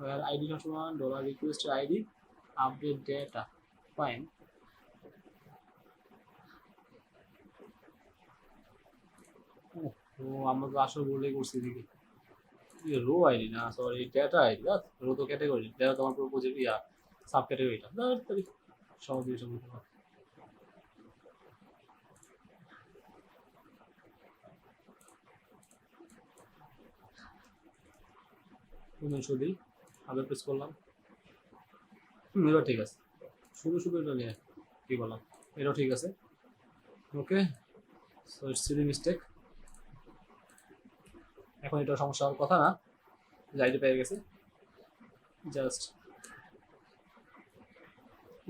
where id সমান dollar request ID, update data, fine. ও আমরা তো আসলে বলেই করছি দিকে, রো আইডি না, সরি, ডেটা আইডি, রো তো ক্যাটাগরি, ডেটা তোমার পুরো প্রজেক্ট ইয়া সাব ক্যাটাগরিটা, সহজ জিনিস বলতে পারো। শুধু আবার প্রেস করলাম, এবার ঠিক আছে, শুধু শুধু এটা নিয়ে কি বললাম, এটাও ঠিক আছে। ওকে, সো ইটস সিলি মিস্টেক। এখন এটা সমস্যা হওয়ার কথা না, আইডি পেয়ে গেছে, জাস্ট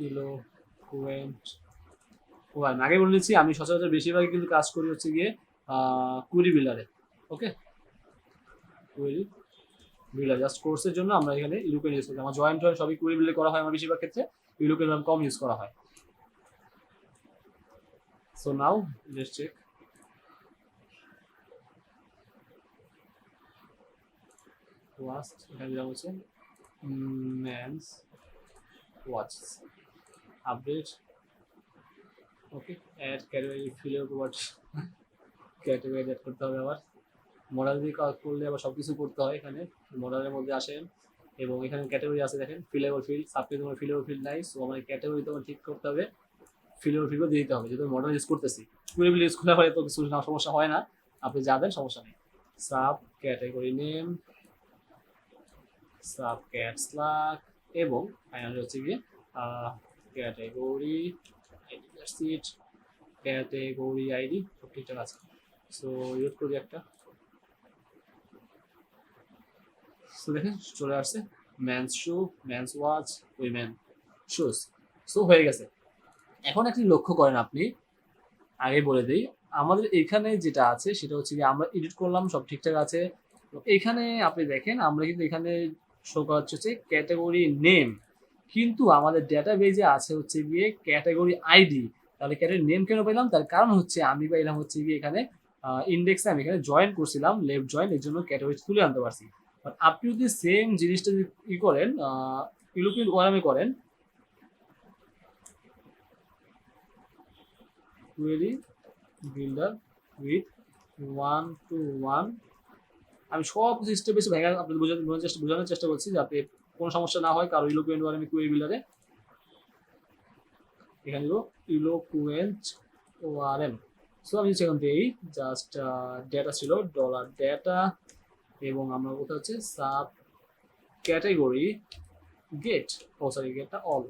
ইলোকুয়েন্ট। ও আমি আগে বলে দিচ্ছি, আমি সচরাচর বেশিরভাগই কিন্তু কাজ করি হচ্ছে গিয়ে কুইরি বিল্ডারে। ওকে, কুইরি বিল্ডার জাস্ট কোর্সের জন্য আমরা এখানে ইলোকুয়েন্ট ইউজ করি, আমার জয়েন্ট সবই কুইরি বিল্ডার করা হয় আমার বেশিরভাগ ক্ষেত্রে, ইলোকুয়েন্ট কম ইউজ করা হয়। So now let's check, last এখানে দিলাম হচ্ছে men's watch, update, okay, add category ফিলের প্রপার্টি, ক্যাটাগরি অ্যাড করতে হবে আবার, মডেল দিয়ে কাজ করলে আবার সব কিছু করতে হয়, এখানে মডেলের মধ্যে আসেন এবং এখানে ক্যাটাগরি আছে দেখেন, ফিলেবল ফিল্ড, সাবকে তোমার ফিলেবল ফিল্ড নাই, সো আমার ক্যাটাগরি তোমার ঠিক করতে হবে, ফিলেবল ফিল্ডও দিয়ে দিতে হবে, যেহেতু মডেল ইউজ করতেছি, কুইরেবল ইউজ করলে তো কিছু না, সমস্যা হয় না, আপনি যা দেন সমস্যা নেই। Sub category name, sub cat slug, এবং ফাইনালি হচ্ছে গিয়ে category ID, that's it, category ID সব ঠিকঠাক আছে। সো ইউজ করি একটা, সো দেখেন চলে আসছে men's shoe, men's watch, women shoes, so হয়ে গেছে। এখন একটি লক্ষ্য করেন আপনি, আগে বলে দিই, আমাদের এখানে যেটা আছে সেটা হচ্ছে কি আমরা এডিট করলাম, সব ঠিকঠাক আছে। তো এখানে আপনি দেখেন আমরা কিন্তু এখানে শো করাচ্ছে হচ্ছে ক্যাটাগরি নেম, কিন্তু আমাদের ডেটাবেজে আছে হচ্ছে গিয়ে ক্যাটাগরি আইডি। তাহলে ক্যাটাগরি নেম কেন পেলাম? তার কারণ হচ্ছে আমি পাইলাম হচ্ছে গিয়ে এখানে ইন্ডেক্সে আমি এখানে জয়েন করছিলাম, লেফট জয়েন, এর জন্য ক্যাটাগরি তুলে আনতে পারছি। বাট আপনি যদি সেম জিনিসটা যদি ই করেন, ইউরোপিয়ান ওয়ারামে করেন, কুয়েরি বিল্ডার উইথ 1 to 1, আমি সব কিছু স্টেপ বেশি ভেঙে আপনাদের বোঝানোর চেষ্টা করছি যাতে কোনো সমস্যা না হয় কারো ইলোকুয়েন্ট ওয়ারামে কুয়েরি বিল্ডারে। এখানে দিব ইলোকুয়েন্ট ওয়ারেম, সো আমি সেখান থেকেই জাস্ট ডেটা ছিল ডলার ডেটা, এবং আমরা কোথাও হচ্ছে সাব ক্যাটাগরি গেট, ও সরি গেটটা অল,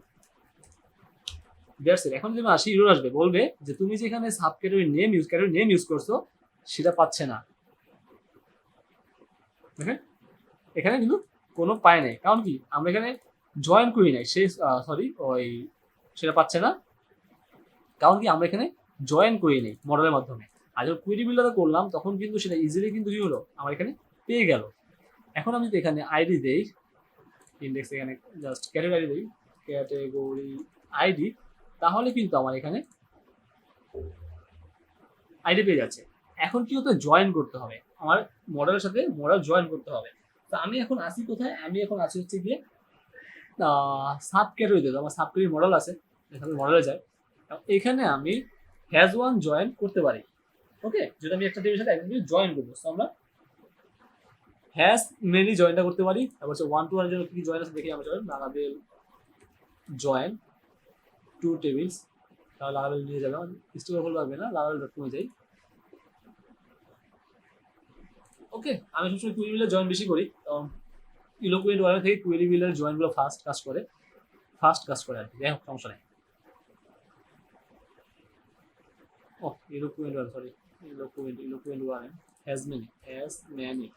দ্যাটস ইট। এখন যদি আসি ইরর আসবে, বলবে যে তুমি যেখানে সাব ক্যাটাগরি নেম ইউজ করছো সেটা পাচ্ছে না। দেখেন এখানে কিন্তু কোনো পায় নাই, কারণ কি আমরা এখানে জয়েন করি নাই, সে সরি ওই সেটা পাচ্ছে না, কারণ কি আমরা এখানে জয়েন করি নাই মডেলের মাধ্যমে। আর যখন কুইরি বিল্ডারে করলাম তখন কিন্তু সেটা ইজিলি কিন্তু কি হলো আমার এখানে পেয়ে গেল। এখন আমি যদি এখানে আইডি দেই, ইন্ডেক্স এখানে জাস্ট ক্যাটাগরি আইডি দিই, ক্যাটাগরি আইডি, তাহলে কিন্তু আমার এখানে আইডি পেয়ে যাচ্ছে। এখন কি হতে জয়েন করতে হবে, আমার মডেলের সাথে মডেল জয়েন করতে হবে। তো আমি এখন আসি কোথায়, আমি এখন আসি হচ্ছে গিয়ে সাব ক্যাটাগরিতে, আমার সাব ক্যাটাগরি মডেল আছে, এখানে মডেলে যায়, এখানে আমি হ্যাজ ওয়ান জয়েন করতে পারি। ওকে, যদি আমি একটা টেবিলের সাথে একদম জয়েন করবো, তো আমরা হ্যাশ মেনলি জয়েনটা করতে পারি। তারপর হচ্ছে 1 to 1 এর জন্য কি কি জয়েন আছে দেখি আমরা। জয়েন লাগাবেল জয়েন টু টেবিলস, তাহলে লাগাবেল নিয়ে যাবে, স্টিক ওভারফ্লো লাগবে না, লাগাবেল ডট কমে যাই। ওকে, আমি সবসময় কুইরি বিলের জয়েন বেশি করি, কারণ ইলোকুয়েন্ট ওয়ার্ল্ড থেকে কুইরি বিলের জয়েনগুলো ফাস্ট কাজ করে আর কি। যাই হোক, সমস্যা নেই। ও eloquent world, sorry, eloquent world has many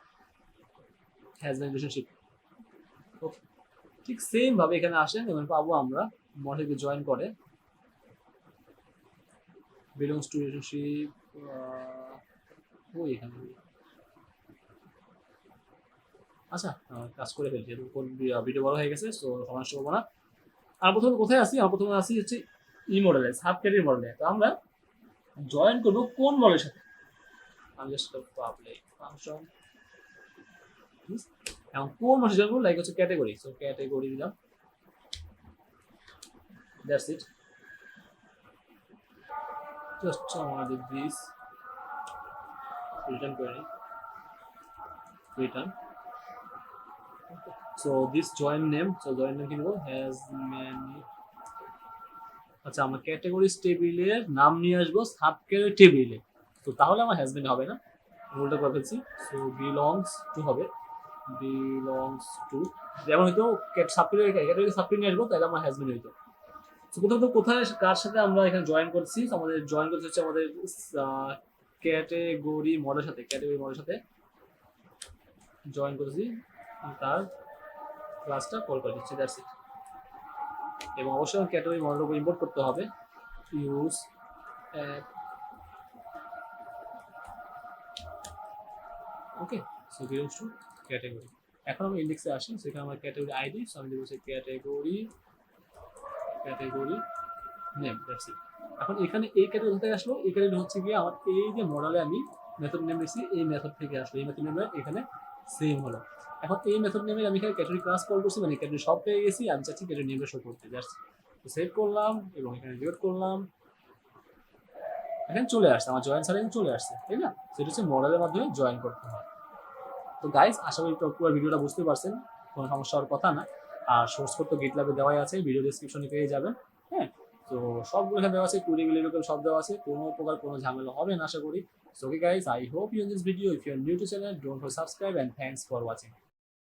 relationship. Okay, ঠিক সেম ভাবে এখানে আসেন এবং পাবো আমরা মডেলকে জয়েন করে বিলংস টু রিলেশনশিপ। ওই এখানে আচ্ছা, কাজ করে ফেলছি, ভিডিও বড় হয়ে গেছে, সো সমস্যা হবো না। আর প্রথমে কোথায় আসি? আমরা প্রথমে আসি হচ্ছে ই মডেলে, সাব ক্যাটাগরি মডেলে। তো আমরা জয়েন করবো কোন মডেলের সাথে? আমি জাস্ট পাবলিক ফাংশন, এখন কোন মডেল জয়েন করবো, লাইক হচ্ছে ক্যাটাগরি, সো ক্যাটাগরি দিলাম, দ্যাটস ইট। জাস্ট আমাদের দিস রিটার্ন করে return. So this join name, so join name কি নেবো? Has many. আচ্ছা, আমরা ক্যাটাগরিজ টেবিলের নাম নিয়ে আসবো সাব ক্যাটাগরি টেবিলে, তো তাহলে আমার হ্যাজবেন্ড হবে না, রুলটা করে ফেলছি। সো বিলংস টু হবে, বিলংস টু, যেমন হয়তো সাব ক্যাটাগরি সাব নিয়ে আসবো, তাহলে আমার হ্যাজবেন্ড হইতো। তো প্রথমত কোথায় কার সাথে আমরা এখানে জয়েন করছি? আমাদের জয়েন করতে হচ্ছে আমাদের ক্যাটাগরি মডেলের সাথে জয়েন করেছি, তার ক্লাসটা কল করে দিচ্ছি, দ্যাটস ইট। এবং অবশ্যই ক্যাটাগরি মডেল উপর ইম্পোর্ট করতে হবে, use okay. So belongs to category. এখন আমি ইন্ডেক্সে আসি, সেখানে আমার ক্যাটাগরি আইডি, সো আমি দেবো ক্যাটাগরি নেম, দ্যাটস ইট। এখন এখানে এই ক্যাটাগরি থেকে আসলো, এই ক্যাটাগরি হচ্ছে গিয়ে আমার এই যে মডেলে আমি মেথড নেম দিচ্ছি, এই মেথড থেকে আসলো, এই মেথড নেম এখানে সেম হলো। এখন এই মেথড নেমে আমি এখানে ক্যাটাগরি ক্লাস কল করছি, মানে ক্যাটাগরি সব পেয়ে গেছি, আমি চাচ্ছি ক্যাটাগরি নেমটা শো করতে, জাস্ট সেভ করলাম এবং এখানে রিলোড করলাম, এখানে চলে আসছে আমার জয়েন সার্ভিস চলে আসছে, তাই না? সেটা হচ্ছে মডেলের মাধ্যমে জয়েন করতে হয়। তো গাইস, আশা করি পুরো ভিডিওটা বুঝতে পারছেন, কোনো সমস্যা হওয়ার কথা না। আর সোর্স কোড তো গিটল্যাবে দেওয়াই আছে, ভিডিও ডেসক্রিপশনে পেয়ে যাবেন। হ্যাঁ, তো সবগুলো এখানে দেওয়া আছে, কুড়ি মিলিয়ন সব দেওয়া আছে, কোনো প্রকার কোনো ঝামেলা হবে না আশা করি। So okay guys, I hope you in this video. If you are new to channel, don't forget to subscribe and thanks for watching.